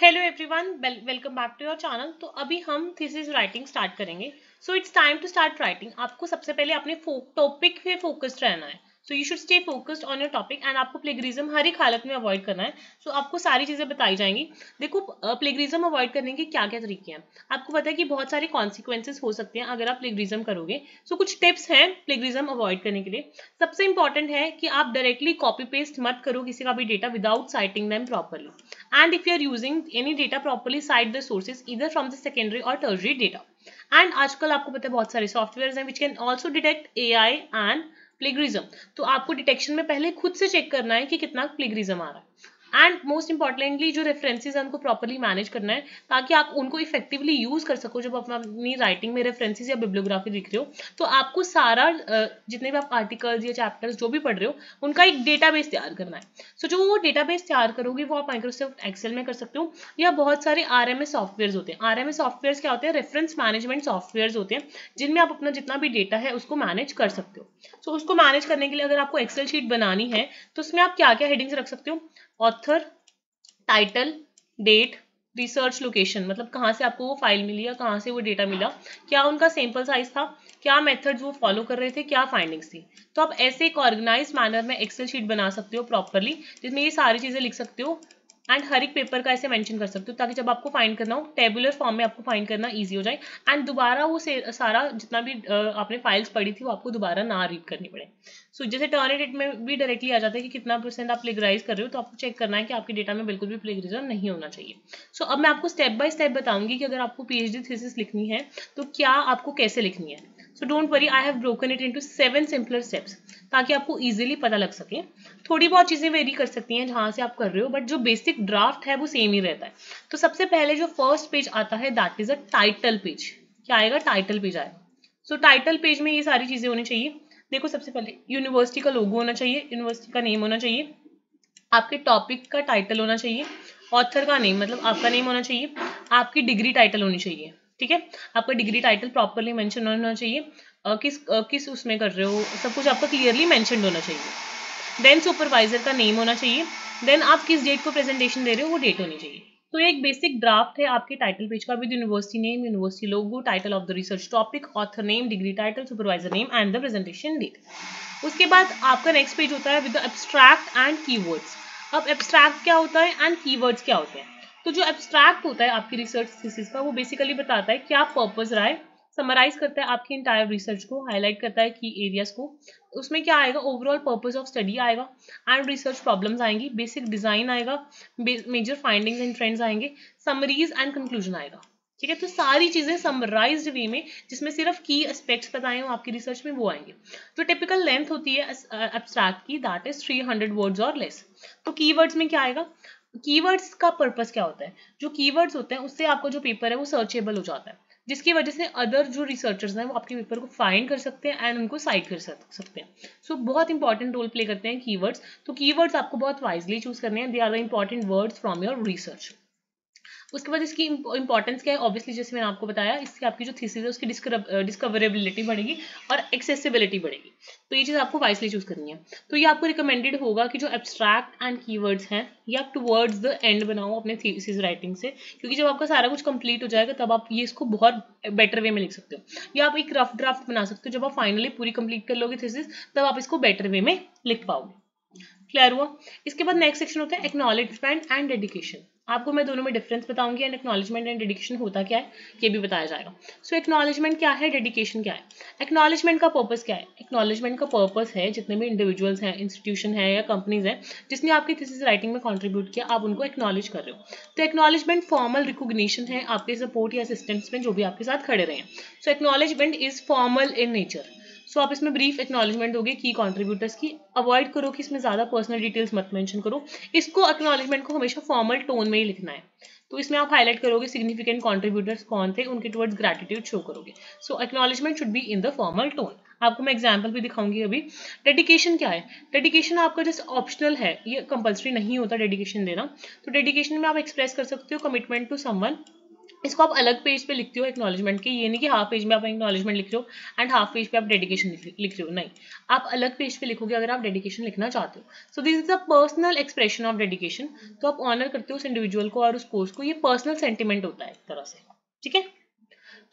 Hello everyone, welcome back to your channel. तो अभी हम थीसिस राइटिंग स्टार्ट करेंगे। So it's time to start writing. आपको सबसे पहले अपने टॉपिक पे फोकस्ड रहना है। So you should stay focused on your topic and आपको प्लेगरिज्म हर एक हालत में अवॉइड करना है। सो आपको सारी चीजें बताई जाएंगी। देखो, प्लेगरिज्म अवॉइड करने के क्या क्या तरीके हैं। आपको पता है कि बहुत सारे कॉन्सिक्वेंसेज हो सकते हैं अगर आप प्लेगरिज्म करोगे। सो कुछ टिप्स हैं प्लेगरिज्म अवॉइड करने के लिए। सबसे इंपॉर्टेंट है कि आप डायरेक्टली कॉपी पेस्ट मत करो किसी का भी data without citing them properly. And if you are using any data properly, cite the sources either from the secondary or tertiary data. And आजकल आपको पता है बहुत सारे सॉफ्टवेयर हैं which can also detect AI and plagiarism. तो आपको detection में पहले खुद से चेक करना है कि कितना प्लेगरिज्म आ रहा है। एंड मोस्ट इंपॉर्टेंटली जो रेफरेंसेज है उनको प्रॉपरली मैनेज करना है ताकि आप उनको इफेक्टिवली यूज कर सको। जब आप अपनी राइटिंग में रेफरेंसेज या बिब्लियोग्राफी लिख रहे हो तो आपको सारा जितने भी आप आर्टिकल्स या चैप्टर्स जो भी पढ़ रहे हो उनका एक डेटाबेस तैयार करना है। सो जो वो डेटाबेस तैयार करोगे वो आप माइक्रोसॉफ्ट एक्सेल में कर सकते हो या बहुत सारे आरएमएस सॉफ्टवेयर होते हैं। आरएमएस सॉफ्टवेयर क्या होते हैं? रेफरेंस मैनेजमेंट सॉफ्टवेयर होते हैं जिनमें आप अपना जितना भी डेटा है उसको मैनेज कर सकते हो। सो उसको मैनेज करने के लिए अगर आपको एक्सेल शीट बनानी है तो उसमें आप क्या क्या हेडिंग्स रख सकते हो? Author, title, date, research location, मतलब कहाँ से आपको वो फाइल मिली या कहाँ से वो डेटा मिला, क्या उनका सैंपल साइज था, क्या मेथड्स वो फॉलो कर रहे थे, क्या फाइंडिंग्स थी। तो आप ऐसे एक ऑर्गेनाइज मैनर में एक्सेल शीट बना सकते हो प्रॉपरली जिसमें ये सारी चीजें लिख सकते हो एंड हर एक पेपर का ऐसे मेंशन कर सकते हो ताकि जब आपको फाइंड करना हो टेबुलर फॉर्म में आपको फाइंड करना इजी हो जाए एंड दोबारा वो सारा जितना भी आपने फाइल्स पढ़ी थी वो आपको दोबारा ना रीड करनी पड़े। सो जैसे टर्निट में भी डायरेक्टली आ जाता है कि कितना परसेंट आप प्लेगराइज कर रहे हो, तो आपको चेक करना है कि आपके डेटा में बिल्कुल भी प्लेगरिज्म नहीं होना चाहिए। सो अब मैं आपको स्टेप बाय स्टेप बताऊंगी कि अगर आपको पीएचडी थीसिस लिखनी है तो क्या आपको कैसे लिखनी है। So don't worry, I have broken it into 7 simpler steps ताकि आपको इजीली पता लग सके। थोड़ी बहुत चीजें वेरी कर सकती हैं जहां से आप कर रहे हो बट जो बेसिक ड्राफ्ट है वो सेम ही रहता है। तो सबसे पहले जो फर्स्ट पेज आता है that is a title page. क्या आएगा? टाइटल पेज आएगा। सो टाइटल पेज में ये सारी चीजें होनी चाहिए। देखो, सबसे पहले यूनिवर्सिटी का लोगो होना चाहिए, यूनिवर्सिटी का नेम होना चाहिए, आपके टॉपिक का टाइटल होना चाहिए, ऑथर का नेम मतलब आपका नेम होना चाहिए, आपकी डिग्री टाइटल होनी चाहिए। ठीक है, आपका डिग्री टाइटल प्रॉपरली मेंशन होना चाहिए। किस उसमें कर रहे हो सब कुछ आपका क्लियरली मेंशन्ड होना चाहिए। देन सुपरवाइजर का नेम होना चाहिए। देन आप किस डेट को प्रेजेंटेशन दे रहे हो वो डेट होनी चाहिए। तो ये एक बेसिक ड्राफ्ट है आपके टाइटल पेज का with university name, university logo, title of the research topic, author name, degree title, supervisor name and the presentation date. उसके बाद आपका नेक्स्ट पेज होता है with the abstract and keywords. अब abstract क्या होता है एंड कीवर्ड्स क्या होते हैं? तो जो एब्स्ट्रैक्ट होता है आपकी रिसर्च थीसिस का वो बेसिकली बताता है क्या पर्पस रहा है, समराइज करता है आपकी इंटायर रिसर्च को, हाईलाइट करता है की एरियाज को। उसमें क्या आएगा? ओवरऑल पर्पस ऑफ स्टडी आएगा एंड रिसर्च प्रॉब्लम्स आएंगी, बेसिक डिजाइन आएगा, मेजर फाइंडिंग्स एंड ट्रेंड्स आएंगे, समरीज एंड कंक्लूजन आएगा। ठीक है, तो सारी चीजें समराइज्ड वे में जिसमें सिर्फ की एस्पेक्ट्स बताए हो आपकी रिसर्च में वो आएंगे। जो टिपिकल लेंथ होती है एब्स्ट्रैक्ट की दैट इज 300 वर्ड्स और लेस। तो कीवर्ड्स में क्या आएगा? कीवर्ड्स का पर्पस क्या होता है? जो कीवर्ड्स होते हैं उससे आपका जो पेपर है वो सर्चेबल हो जाता है जिसकी वजह से अदर जो रिसर्चर्स हैं वो आपके पेपर को फाइंड कर सकते हैं एंड उनको साइट कर सकते हैं। सो बहुत इंपॉर्टेंट रोल प्ले करते हैं कीवर्ड्स। तो कीवर्ड्स आपको बहुत वाइजली चूज करने हैं। They are the important words from your research. उसके बाद इसकी इंपॉर्टेंस क्या है? ऑब्वियसली जैसे मैंने आपको बताया, इससे आपकी जो थीसिस है उसकी डिस्कवरेबिलिटी बढ़ेगी और एक्सेसिबिलिटी बढ़ेगी। तो ये चीज़ आपको वाइसली चूज करनी है। तो ये आपको रिकमेंडेड होगा कि जो एब्स्ट्रैक्ट एंड कीवर्ड्स हैं ये आप टुवर्ड्स द एंड बनाओ अपने थीसिस राइटिंग से, क्योंकि जब आपका सारा कुछ कंप्लीट हो जाएगा तब आप ये इसको बहुत बेटर वे में लिख सकते हो। या आप एक रफ ड्राफ्ट बना सकते हो, जब आप फाइनली पूरी कंप्लीट कर लोगे थीसिस तब आप इसको बेटर वे में लिख पाओगे। क्लियर हुआ? इसके बाद नेक्स्ट सेक्शन होता है एक्नॉलेजमेंट एंड डेडिकेशन। आपको मैं दोनों में डिफरेंस बताऊंगी एंड एक्नॉलेजमेंट एंड डेडिकेशन होता क्या है ये भी बताया जाएगा। सो एक्नॉलेजमेंट क्या है, डेडिकेशन क्या है? एक्नॉलेजमेंट का पर्पस क्या है? एक्नॉलेजमेंट का पर्पस है जितने भी इंडिविजुअल्स हैं, इंस्टीट्यूशन है या कंपनीज हैं जिसने आपकी थीसिस राइटिंग में कंट्रीब्यूट किया, आप उनको एक्नॉलेज कर रहे हो। तो एक्नॉलेजमेंट फॉर्मल रिकॉग्निशन है आपके सपोर्ट या असिस्टेंस में जो भी आपके साथ खड़े रहे हैं। So acknowledgement is formal in nature. So आप इसमें ब्रीफ एक्नॉलेजमेंट दोगे की कंट्रीब्यूटर्स की। अवॉइड करो कि इसमें ज्यादा पर्सनल डिटेल्स मत मेंशन करो। इसको एक्नॉलेजमेंट को हमेशा फॉर्मल टोन में ही लिखना है। तो इसमें आप हाईलाइट करोगे सिग्निफिकेंट कंट्रीब्यूटर्स कौन थे, उनके टुवर्ड्स ग्रेटिट्यूड शो करोगे। So acknowledgement should be in the formal tone. आपको मैं एग्जांपल भी दिखाऊंगी अभी। डेडिकेशन क्या है? डेडिकेशन आपका जस्ट ऑप्शनल है, ये कंपल्सरी नहीं होता डेडिकेशन देना। तो डेडिकेशन में आप एक्सप्रेस कर सकते हो कमिटमेंट टू समवन इसको आप अलग पेज पे लिखते हो एक्नॉलेजमेंट के, ये नहीं कि हाफ पेज में आप एक्नॉलेजमेंट लिख रहे हो एंड हाफ पेज पे आप डेडिकेशन लिख रहे हो, नहीं, आप अलग पेज पे लिखोगे अगर आप डेडिकेशन लिखना चाहते हो। So this is a personal expression of dedication. तो आप ऑनर करते हो उस इंडिविजुअल को और उस कोर्स को, ये पर्सनल सेंटिमेंट होता है एक तरह से, ठीक है।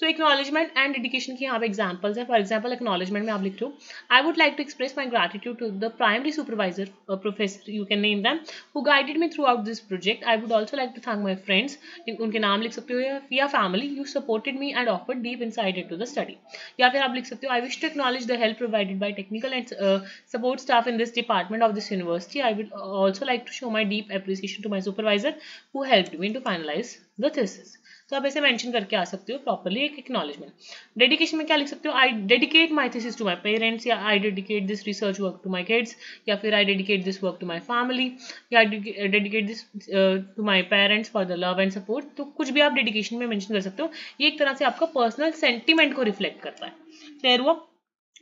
तो एक्नॉलेजमेंट एंड डेडिकेशन की यहाँ पे एग्जांपल्स हैं। फॉर एग्जांपल एक्नॉलेजमेंट में आप लिख रहे हो, I would like to express my gratitude to the primary supervisor professor, you can name them, who guided me throughout this project. I would also like to thank my friends, उनके नाम लिख सकते हो, या family, you supported me and offered deep insight into the study. या फिर आप लिख सकते हो, I wish to acknowledge the help provided by technical and support staff in this department of this university. I would also like to show my deep appreciation to my supervisor who helped me to finalise the thesis. तो आप ऐसे mention करके आ सकते हो properly एक acknowledgement. Dedication में क्या लिख सकते हो, I dedicate my thesis to my parents, या I dedicate this research work to my kids, या फिर I dedicate this work to my family, या dedicate this to my parents for the love and support. तो कुछ भी आप dedication में mention कर सकते हो, ये एक तरह से आपका पर्सनल सेंटीमेंट को रिफ्लेक्ट करता है। क्लियर हुआ?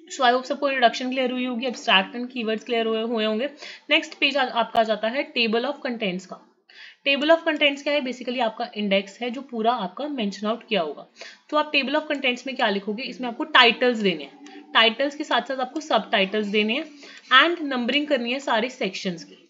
सो आई होप सबको इंट्रोडक्शन क्लियर हुई होगी, एब्स्ट्रैक्ट एंड कीवर्ड्स क्लियर हुए होंगे। नेक्स्ट पेज आपका आ जाता है टेबल ऑफ कंटेंट्स का। टेबल ऑफ कंटेंट्स क्या है, बेसिकली आपका इंडेक्स है जो पूरा आपका मेंशन आउट किया होगा। तो आप टेबल ऑफ कंटेंट्स में क्या लिखोगे, इसमें आपको टाइटल्स देने हैं, टाइटल्स के साथ साथ आपको सब टाइटल्स देने हैं एंड नंबरिंग करनी है सारे सेक्शंस की,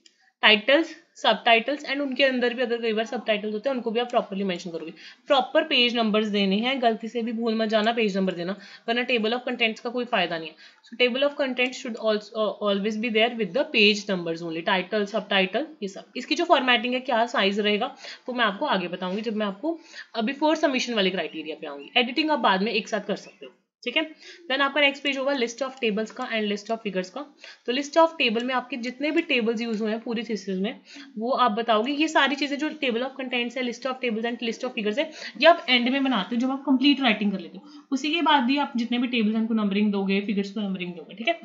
टाइटल्स, सब टाइटल्स एंड उनके अंदर भी अगर कई बार सब टाइटल्स होते हैं उनको भी आप प्रॉपर्ली मेंशन करोगे। प्रॉपर पेज नंबर्स देने हैं, गलती से भी भूल मत जाना पेज नंबर देना, वरना टेबल ऑफ कंटेंट्स का कोई फायदा नहीं है। So table of contents should always be there with the page numbers only, title, subtitle, ये सब। इसकी जो फॉर्मेटिंग है, क्या साइज रहेगा, वो मैं आपको आगे बताऊंगी जब मैं आपको बिफोर सबमिशन वाले क्राइटेरिया पे आऊंगी। एडिटिंग आप बाद में एक साथ कर सकते हो, ठीक है। देन आपका नेक्स्ट पेज होगा लिस्ट ऑफ टेबल्स का एंड लिस्ट ऑफ फिगर्स का। तो लिस्ट ऑफ टेबल में आपके जितने भी टेबल्स यूज हुए हैं पूरी थीसिस में, वो आप बताओगे। ये सारी चीजें जो टेबल ऑफ कंटेंट्स है, list of tables and list of figures है, ये आप एंड में बनाते हो जब आप कंप्लीट राइटिंग कर लेते हो। उसी के बाद भी आप जितने भी टेबल्स हैं उनको नंबरिंग दोगे, फिगर्स को नंबरिंग दोगे, ठीक है।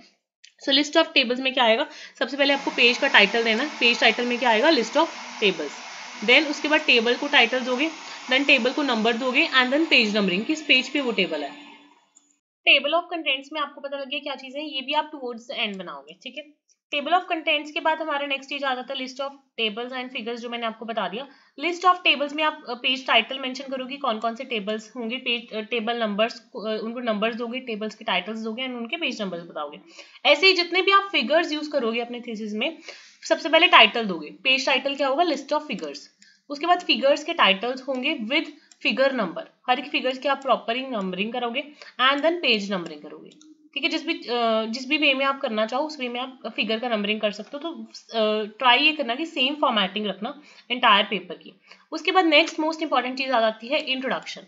सो लिस्ट ऑफ टेबल्स में क्या आएगा, सबसे पहले आपको पेज का टाइटल देना है, पेज टाइटल में क्या आएगा, लिस्ट ऑफ टेबल्स। देन उसके बाद टेबल को टाइटल दोगे, देन टेबल को नंबर दोगे एंड देन पेज नंबरिंग, किस पेज पे वो टेबल है। टेबल ऑफ कंटेंट्स में आपको पता लग गया क्या चीजें, ये भी आप टुवर्ड्स द एंड बनाओगे, ठीक है। टेबल ऑफ कंटेंट्स के बाद हमारा नेक्स्ट चीज आ जाता है list of tables and figures, जो मैंने आपको बता दिया। लिस्ट ऑफ टेबल्स में आप पेज टाइटल मेंशन करोगे, कौन कौन से टेबल्स होंगे, पेज टेबल नंबर्स, उनको नंबर्स दोगे, टेबल्स के टाइटल्स दोगे एंड उनके पेज नंबर्स बताओगे। ऐसे ही जितने भी आप फिगर्स यूज करोगे अपने थीसिस में, सबसे पहले टाइटल दोगे, पेज टाइटल क्या होगा, लिस्ट ऑफ फिगर्स। उसके बाद फिगर्स के टाइटल्स होंगे विद फिगर नंबर, हर एक फिगर्स की आप प्रॉपरली नंबरिंग करोगे एंड देन पेज नंबरिंग करोगे, ठीक है। जिस भी वे में आप करना चाहो उस वे में आप फिगर का नंबरिंग कर सकते हो। तो ट्राई ये करना कि सेम फॉर्मेटिंग रखना एंटायर पेपर की। उसके बाद नेक्स्ट मोस्ट इंपॉर्टेंट चीज आ जाती है इंट्रोडक्शन।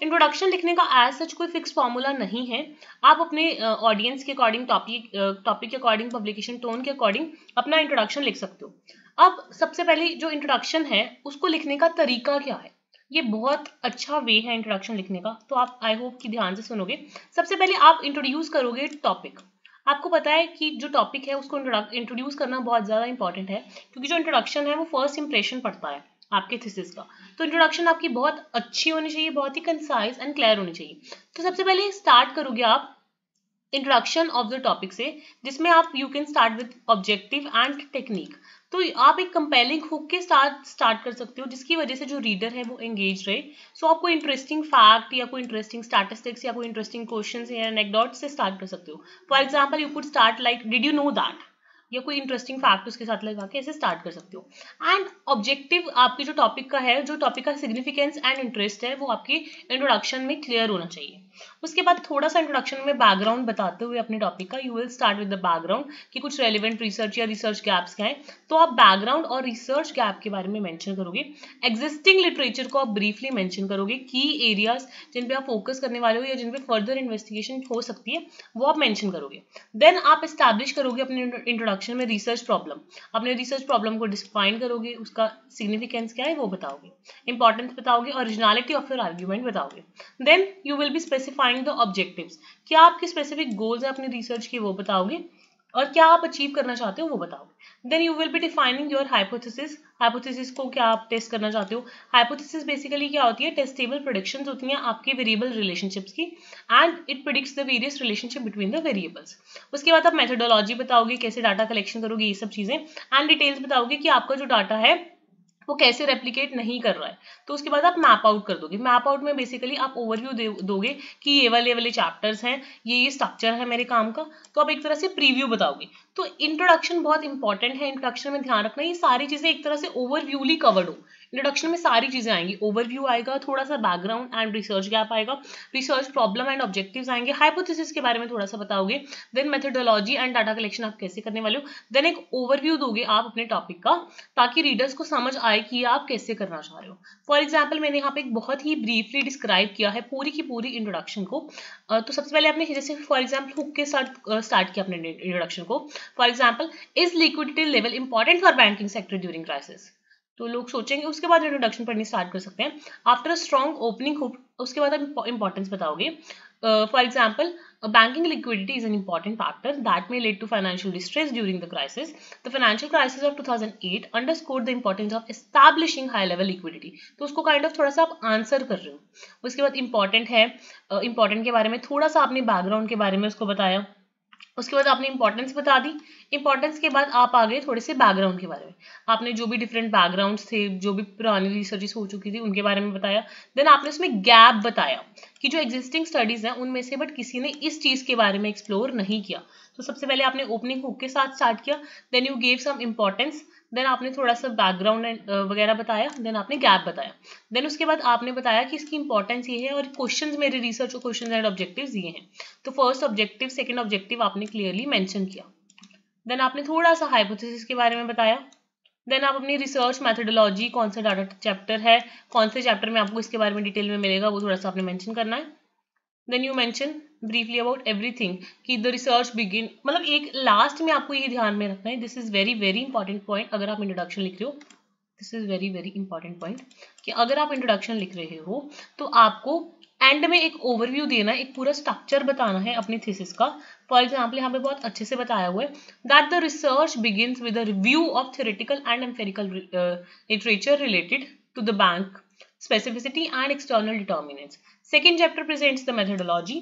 इंट्रोडक्शन लिखने का एज सच कोई फिक्स फॉर्मूला नहीं है, आप अपने ऑडियंस के अकॉर्डिंग, टॉपिक के अकॉर्डिंग, पब्लिकेशन टोन के अकॉर्डिंग अपना इंट्रोडक्शन लिख सकते हो। अब सबसे पहले जो इंट्रोडक्शन है उसको लिखने का तरीका क्या है, ये बहुत अच्छा वे है इंट्रोडक्शन लिखने का, तो आप आई होप कि ध्यान से सुनोगे। सबसे पहले आप इंट्रोड्यूस करोगे टॉपिक। आपको पता है कि जो टॉपिक है उसको इंट्रोड्यूस करना बहुत ज़्यादा इंपॉर्टेंट है, क्योंकि जो इंट्रोडक्शन है वो फर्स्ट इंप्रेशन पड़ता है आपके थीसिस का। तो इंट्रोडक्शन आपकी बहुत अच्छी होनी चाहिए, बहुत ही कंसाइज एंड क्लियर होनी चाहिए। तो सबसे पहले स्टार्ट करोगे आप इंट्रोडक्शन ऑफ द टॉपिक से, जिसमें आप you can start with objective and technique. तो आप एक कंपेलिंग हुक के साथ स्टार्ट कर सकते हो, जिसकी वजह से जो रीडर है वो एंगेज रहे। सो आप कोई इंटरेस्टिंग फैक्ट या कोई इंटरेस्टिंग स्टैटिस्टिक्स या कोई इंटरेस्टिंग क्वेश्चंस या एनेक्डोट्स से स्टार्ट कर सकते हो। For example you could start like did you know that, या कोई इंटरेस्टिंग फैक्ट उसके साथ लगा के ऐसे स्टार्ट कर सकते हो। एंड ऑब्जेक्टिव आपकी जो टॉपिक का है, जो टॉपिक का सिग्निफिकेंस एंड इंटरेस्ट है, वो आपकी इंट्रोडक्शन में क्लियर होना चाहिए। उसके बाद थोड़ा सा इंट्रोडक्शन में बैकग्राउंड बताते हुए अपने टॉपिक का, you will start with the background कि कुछ रेलिवेंट रिसर्च या रिसर्च गैप्स क्या है, तो आप बैकग्राउंड और रिसर्च गैप के बारे में मेंशन करोगे। एग्जिस्टिंग लिटरेचर को आप ब्रीफली मेंशन करोगे, की एरियाज जिन पे आप फोकस करने वाले हो या जिन पे फर्दर इन्वेस्टिगेशन हो सकती है वो आप मेंशन करोगे। देन आप एस्टैब्लिश करोगे अपने इंट्रोडक्शन में रिसर्च प्रॉब्लम, अपने रिसर्च प्रॉब्लम को डिफाइन करोगे, उसका सिग्निफिकेंस क्या है वो बताओगे, इंपॉर्टेंस बताओगे, ओरिजिनलिटी ऑफ योर आर्ग्यूमेंट बताओगे। Then you will be specifying the objectives, क्या आपके स्पेसिफिक गोल्स है अपने रिसर्च के वो बताओगे, और क्या आप अचीव करना चाहते हो वो बताओगे। Then you will be defining your hypothesis, hypothesis को क्या आप टेस्ट करना चाहते हो। हाइपोथेसिस बेसिकली क्या होती है, टेस्टेबल प्रेडिक्शंस होती हैं आपके वेरिएबल रिलेशनशिप्स की, and it predicts the various relationship between the variables. उसके बाद आप मेथोडोलॉजी बताओगे, कैसे डाटा कलेक्शन करोगे, ये सब चीजें, एंड डिटेल्स बताओगे कि आपका जो डाटा है वो कैसे रेप्लिकेट नहीं कर रहा है। तो उसके बाद आप मैप आउट कर दोगे। मैप आउट में बेसिकली आप ओवरव्यू दोगे कि ये वाले चैप्टर्स हैं, ये स्ट्रक्चर है मेरे काम का, तो आप एक तरह से प्रीव्यू बताओगे। तो इंट्रोडक्शन बहुत इंपॉर्टेंट है। इंट्रोडक्शन में ध्यान रखना ये सारी चीजें एक तरह से ओवरव्यूली कवर्ड हो। इंट्रोडक्शन में सारी चीजें आएंगी, ओवरव्यू आएगा, थोड़ा सा बैकग्राउंड एंड रिसर्च गैप आएगा, रिसर्च प्रॉब्लम एंड ऑब्जेक्टिव्स आएंगे, हाइपोथेसिस के बारे में थोड़ा सा बताओगे, then methodology and data collection आप कैसे करने वाले हो, देन एक ओवरव्यू दोगे आप अपने टॉपिक का, ताकि रीडर्स को समझ आए कि आप कैसे करना चाह रहे हो। फॉर एग्जाम्पल मैंने यहाँ पे एक बहुत ही ब्रीफली डिस्क्राइब किया है पूरी की पूरी इंट्रोडक्शन को। तो सबसे पहले आपने जैसे फॉर एग्जाम्पल हुक के साथ स्टार्ट किया अपने इंट्रोडक्शन को। For example, is liquidity level important for banking sector during crisis. तो लोग सोचेंगे, उसके बाद इंट्रोडक्शन पढ़नी स्टार्ट कर सकते हैं। After a strong opening hook, उसके बाद आप इंपॉर्टेंस बताओगे। For example, banking liquidity is an important factor that may lead to financial distress during the crisis. The financial crisis of 2008 underscored the importance of establishing high level liquidity. तो उसको kind of थोड़ा सा आप answer कर रहे हो। उसके बाद इंपॉर्टेंट है, इंपॉर्टेंट के बारे में थोड़ा सा आपने बैकग्राउंड के बारे में उसको बताया। उसके बाद आपने इंपॉर्टेंस बता दी। इंपॉर्टेंस के बाद आप आ गए थोड़े से बैकग्राउंड के बारे में। आपने जो भी डिफरेंट बैकग्राउंड्स थे, जो भी पुरानी रिसर्चेस हो चुकी थी, उनके बारे में बताया। देन आपने उसमें गैप बताया कि जो एग्जिस्टिंग स्टडीज हैं उनमें से बट किसी ने इस चीज के बारे में एक्सप्लोर नहीं किया। तो सबसे पहले आपने ओपनिंग हुक के साथ स्टार्ट किया, then you gave some importance, देन आपने थोड़ा सा बैकग्राउंड वगैरह बताया, देन आपने गैप बताया। देन उसके बाद आपने बताया कि इसकी इंपॉर्टेंस ये है और क्वेश्चंस मेरे रिसर्च और क्वेश्चंस एंड ऑब्जेक्टिव्स ये हैं। तो फर्स्ट ऑब्जेक्टिव, सेकंड ऑब्जेक्टिव आपने क्लियरली मेंशन किया। देन आपने थोड़ा सा हाइपोथेसिस के बारे में बताया। देन आप अपनी रिसर्च मैथोडोलॉजी, कौन सा डाटा चैप्टर है, कौन से चैप्टर में आपको इसके बारे में डिटेल में मिलेगा, वो थोड़ा सा आपने मेंशन करना है। Then you mention briefly about everything कि द रिसर्च बिगिन, मतलब एक लास्ट में आपको ये ध्यान में रखना है, this is very very important point. अगर आप इंट्रोडक्शन लिख रहे हो, this is very very important point कि अगर आप इंट्रोडक्शन लिख रहे हो तो आपको एंड में एक ओवरव्यू देना है, एक पूरा स्ट्रक्चर बताना है अपनी थीसिस का। फॉर एग्जाम्पल यहाँ पे बहुत अच्छे से बताया हुआ है that the research begins with a review of theoretical and empirical literature related to the bank specificity and external determinants. Second chapter presents the methodology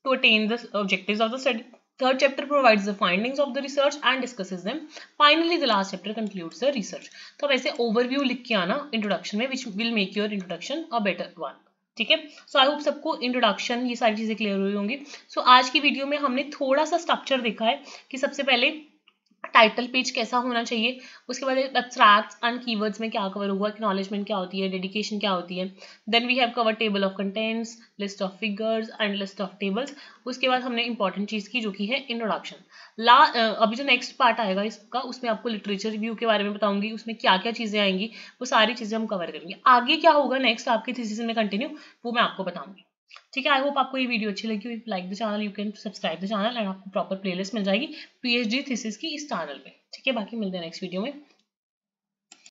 to attain the objectives of the study. Third chapter provides the findings of the research and discusses them. Finally, the last chapter concludes the research. तो अब ऐसे overview लिख के आना introduction में, which will make your introduction a better one. ठीक है। सो I hope सबको इंट्रोडक्शन ये सारी चीजें क्लियर हुई होंगी। सो आज की वीडियो में हमने थोड़ा सा स्ट्रक्चर देखा है कि सबसे पहले टाइटल पेज कैसा होना चाहिए, उसके बाद एब्स्ट्रैक्ट्स एंड कीवर्ड्स में क्या कवर हुआ, एक्नॉलेजमेंट क्या होती है, डेडिकेशन क्या होती है। Then we have cover table of contents, list of figures and list of tables. उसके बाद हमने इंपॉर्टेंट चीज की जो कि है इंट्रोडक्शन। अभी जो नेक्स्ट पार्ट आएगा इसका, उसमें आपको लिटरेचर रिव्यू के बारे में बताऊंगी, उसमें क्या क्या चीजें आएंगी, वो सारी चीजें हम कवर करेंगे। आगे क्या होगा नेक्स्ट आपके थीसिस में कंटिन्यू, वो मैं आपको बताऊंगी। ठीक है। आई होप आपको ये वीडियो अच्छी लगी। If like the channel you can subscribe the channel and आपको प्रॉपर प्लेलिस्ट मिल जाएगी पीएचडी थीसिस की इस चैनल पे। ठीक है। बाकी मिलते हैं नेक्स्ट वीडियो में।